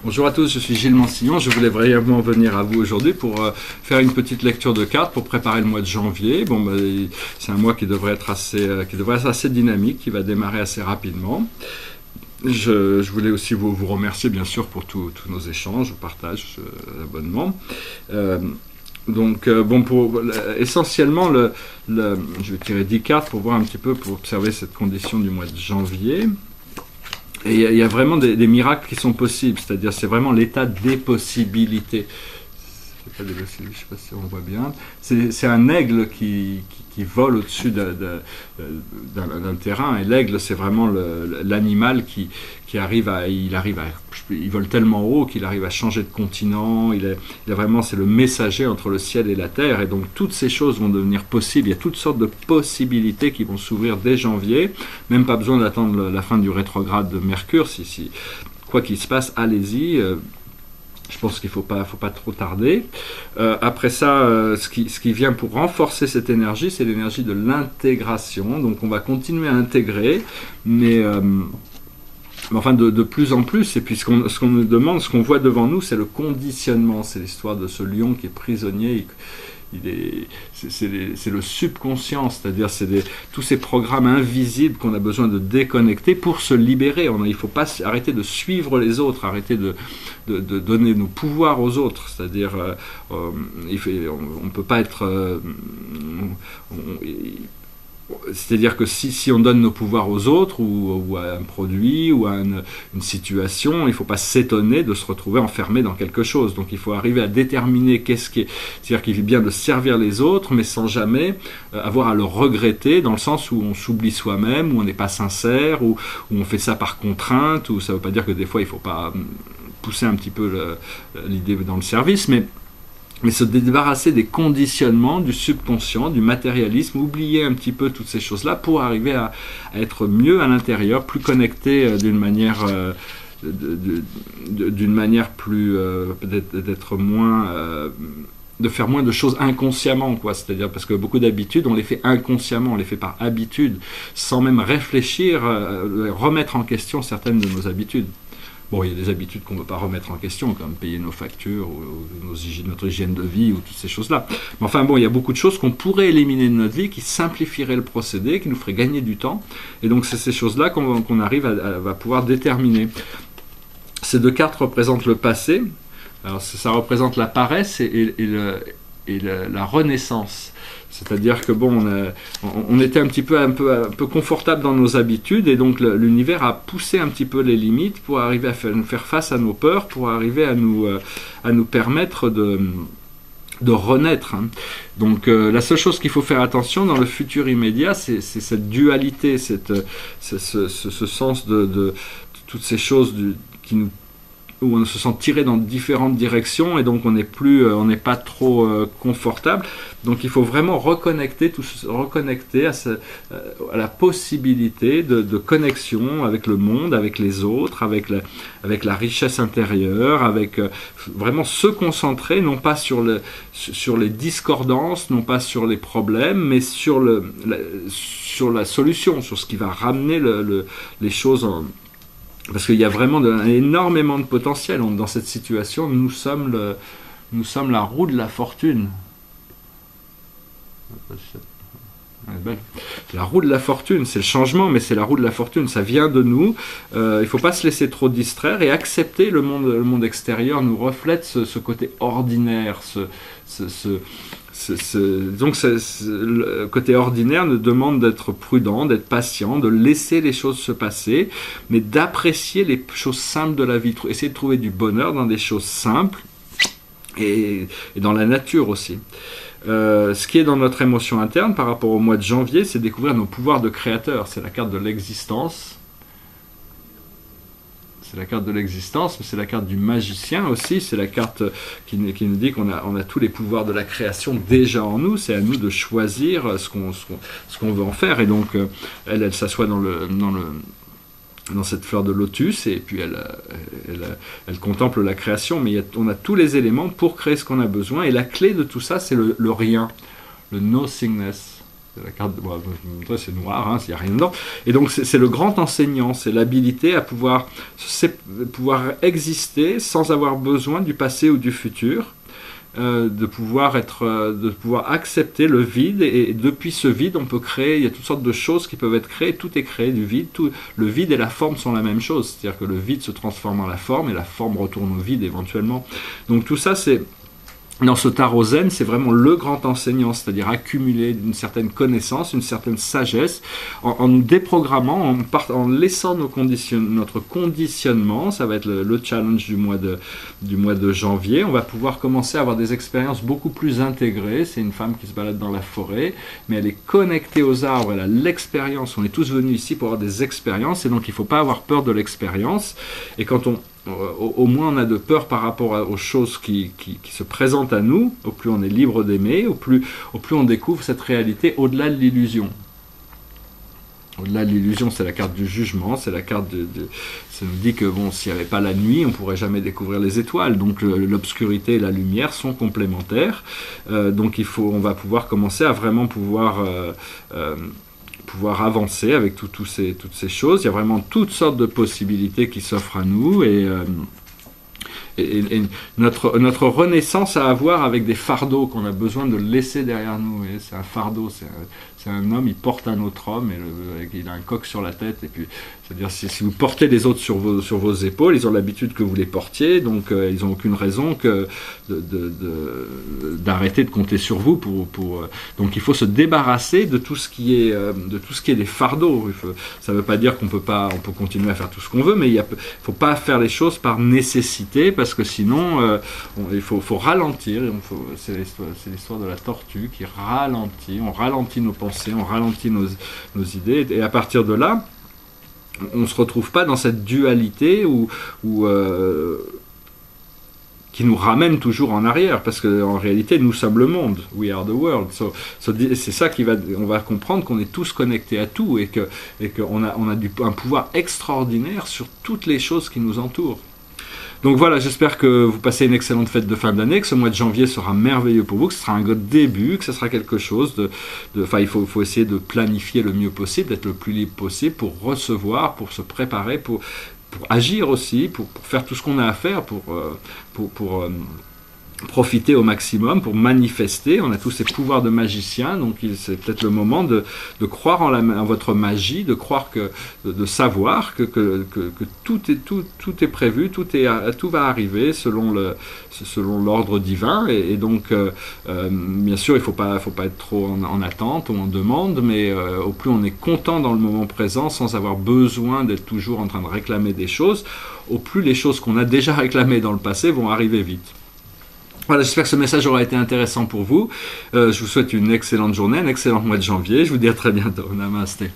Bonjour à tous, je suis Gilles Mansillon. Je voulais brièvement venir à vous aujourd'hui pour faire une petite lecture de cartes pour préparer le mois de janvier. Bon, c'est un mois qui devrait être assez dynamique, qui va démarrer assez rapidement. Je voulais aussi vous remercier bien sûr pour tous nos échanges, partages, abonnements. Essentiellement, je vais tirer 10 cartes pour voir un petit peu, pour observer cette condition du mois de janvier. Et il y a vraiment des miracles qui sont possibles, c'est-à-dire c'est vraiment l'état des possibilités. Je ne sais pas si on voit bien. C'est un aigle qui vole au-dessus d'un terrain, et l'aigle c'est vraiment l'animal qui arrive il vole tellement haut qu'il arrive à changer de continent. C'est le messager entre le ciel et la terre, et donc toutes ces choses vont devenir possibles. Il y a toutes sortes de possibilités qui vont s'ouvrir dès janvier, même pas besoin d'attendre la fin du rétrograde de Mercure. Quoi qu'il se passe, allez-y. Je pense qu'il ne faut pas trop tarder. Après ça, ce qui vient pour renforcer cette énergie, c'est l'énergie de l'intégration. Donc on va continuer à intégrer, mais enfin de plus en plus. Et puis ce qu'on nous demande, ce qu'on voit devant nous, c'est le conditionnement. C'est l'histoire de ce lion qui est prisonnier. C'est le subconscient, c'est-à-dire tous ces programmes invisibles qu'on a besoin de déconnecter pour se libérer. Il ne faut pas arrêter de suivre les autres, arrêter de donner nos pouvoirs aux autres, c'est-à-dire on ne peut pas être... c'est-à-dire que si on donne nos pouvoirs aux autres, ou à un produit, ou à une situation, il ne faut pas s'étonner de se retrouver enfermé dans quelque chose. Donc il faut arriver à déterminer c'est-à-dire qu'il est bien de servir les autres, mais sans jamais avoir à le regretter, dans le sens où on s'oublie soi-même, où on n'est pas sincère, où on fait ça par contrainte, ou ça ne veut pas dire que des fois il ne faut pas pousser un petit peu l'idée dans le service, mais se débarrasser des conditionnements, du subconscient, du matérialisme, oublier un petit peu toutes ces choses-là pour arriver à être mieux à l'intérieur, plus connecté d'une manière plus... peut-être d'être moins... de faire moins de choses inconsciemment, quoi. C'est-à-dire parce que beaucoup d'habitudes, on les fait inconsciemment, on les fait par habitude, sans même réfléchir, remettre en question certaines de nos habitudes. Bon, il y a des habitudes qu'on ne peut pas remettre en question, comme payer nos factures, ou notre hygiène de vie, ou toutes ces choses-là. Mais enfin bon, il y a beaucoup de choses qu'on pourrait éliminer de notre vie, qui simplifieraient le procédé, qui nous feraient gagner du temps. Et donc c'est ces choses-là qu'on arrive à pouvoir déterminer. Ces deux cartes représentent le passé. Alors ça représente la paresse et la renaissance. C'est-à-dire que bon, on était un peu confortable dans nos habitudes, et donc l'univers a poussé un petit peu les limites pour arriver à faire face à nos peurs, pour arriver à nous permettre de renaître. Donc la seule chose qu'il faut faire attention dans le futur immédiat, c'est cette dualité, ce sens de toutes ces choses où on se sent tiré dans différentes directions, et donc on n'est pas trop confortable. Donc il faut vraiment reconnecter à la possibilité de connexion avec le monde, avec les autres, avec la richesse intérieure, avec vraiment se concentrer non pas sur les discordances, non pas sur les problèmes, mais sur la solution, sur ce qui va ramener les choses parce qu'il y a vraiment énormément de potentiel. Dans cette situation, nous sommes la roue de la fortune. La roue de la fortune, c'est le changement, mais c'est la roue de la fortune, ça vient de nous. Il ne faut pas se laisser trop distraire et accepter le monde extérieur nous reflète ce côté ordinaire, donc le côté ordinaire nous demande d'être prudent, d'être patient, de laisser les choses se passer, mais d'apprécier les choses simples de la vie, essayer de trouver du bonheur dans des choses simples et dans la nature aussi. Ce qui est dans notre émotion interne par rapport au mois de janvier, c'est découvrir nos pouvoirs de créateur. C'est la carte de l'existence. C'est la carte de l'existence, mais c'est la carte du magicien aussi. C'est la carte qui nous dit qu'on a tous les pouvoirs de la création déjà en nous. C'est à nous de choisir ce qu'on veut en faire. Et donc, elle s'assoit dans cette fleur de lotus, et puis elle contemple la création, mais on a tous les éléments pour créer ce qu'on a besoin, et la clé de tout ça, c'est le rien, le nothingness. La carte, bon, c'est noir, hein, il n'y a rien dedans. Et donc c'est le grand enseignant, c'est l'habilité à pouvoir exister sans avoir besoin du passé ou du futur. De pouvoir accepter le vide, et depuis ce vide on peut créer, il y a toutes sortes de choses qui peuvent être créées, tout est créé du vide, le vide et la forme sont la même chose, c'est-à-dire que le vide se transforme en la forme et la forme retourne au vide éventuellement. Donc tout ça, c'est dans ce tarot zen, c'est vraiment le grand enseignant, c'est-à-dire accumuler une certaine connaissance, une certaine sagesse, en nous déprogrammant, en laissant notre conditionnement. Ça va être le challenge du mois de janvier. On va pouvoir commencer à avoir des expériences beaucoup plus intégrées. C'est une femme qui se balade dans la forêt, mais elle est connectée aux arbres, elle a l'expérience. On est tous venus ici pour avoir des expériences, et donc il ne faut pas avoir peur de l'expérience. Et quand au moins on a de peur par rapport aux choses qui se présentent à nous, au plus on est libre d'aimer, au plus on découvre cette réalité au-delà de l'illusion. Au-delà de l'illusion, c'est la carte du jugement, c'est la carte ça nous dit que bon, s'il n'y avait pas la nuit, on ne pourrait jamais découvrir les étoiles. Donc l'obscurité et la lumière sont complémentaires. Donc on va pouvoir commencer à vraiment pouvoir avancer avec toutes ces choses. Il y a vraiment toutes sortes de possibilités qui s'offrent à nous, et notre renaissance à avoir avec des fardeaux qu'on a besoin de laisser derrière nous. C'est un fardeau, c'est un homme, il porte un autre homme, et il a un coq sur la tête, et puis c'est-à-dire si vous portez les autres sur vos épaules, ils ont l'habitude que vous les portiez, donc ils n'ont aucune raison d'arrêter de compter sur vous donc il faut se débarrasser de tout ce qui est des fardeaux. Ça ne veut pas dire on peut continuer à faire tout ce qu'on veut, mais il ne faut pas faire les choses par nécessité, parce que sinon il faut ralentir. C'est l'histoire de la tortue qui ralentit. On ralentit nos pensées, on ralentit nos idées, et à partir de là, on ne se retrouve pas dans cette dualité qui nous ramène toujours en arrière, parce qu'en réalité, nous sommes le monde. We are the world. C'est ça on va comprendre qu'on est tous connectés à tout, et qu'on a un pouvoir extraordinaire sur toutes les choses qui nous entourent. Donc voilà, j'espère que vous passez une excellente fête de fin d'année, que ce mois de janvier sera merveilleux pour vous, que ce sera un début, que ce sera quelque chose il faut essayer de planifier le mieux possible, d'être le plus libre possible pour recevoir, pour se préparer, pour agir aussi, pour faire tout ce qu'on a à faire, pour profiter au maximum, pour manifester. On a tous ces pouvoirs de magicien, donc c'est peut-être le moment de croire en votre magie, de croire de savoir que tout est prévu, tout va arriver selon l'ordre divin, et donc bien sûr il faut pas être trop en attente ou en demande, mais au plus on est content dans le moment présent, sans avoir besoin d'être toujours en train de réclamer des choses, au plus les choses qu'on a déjà réclamées dans le passé vont arriver vite. Voilà, j'espère que ce message aura été intéressant pour vous. Je vous souhaite une excellente journée, un excellent mois de janvier. Je vous dis à très bientôt. Namasté.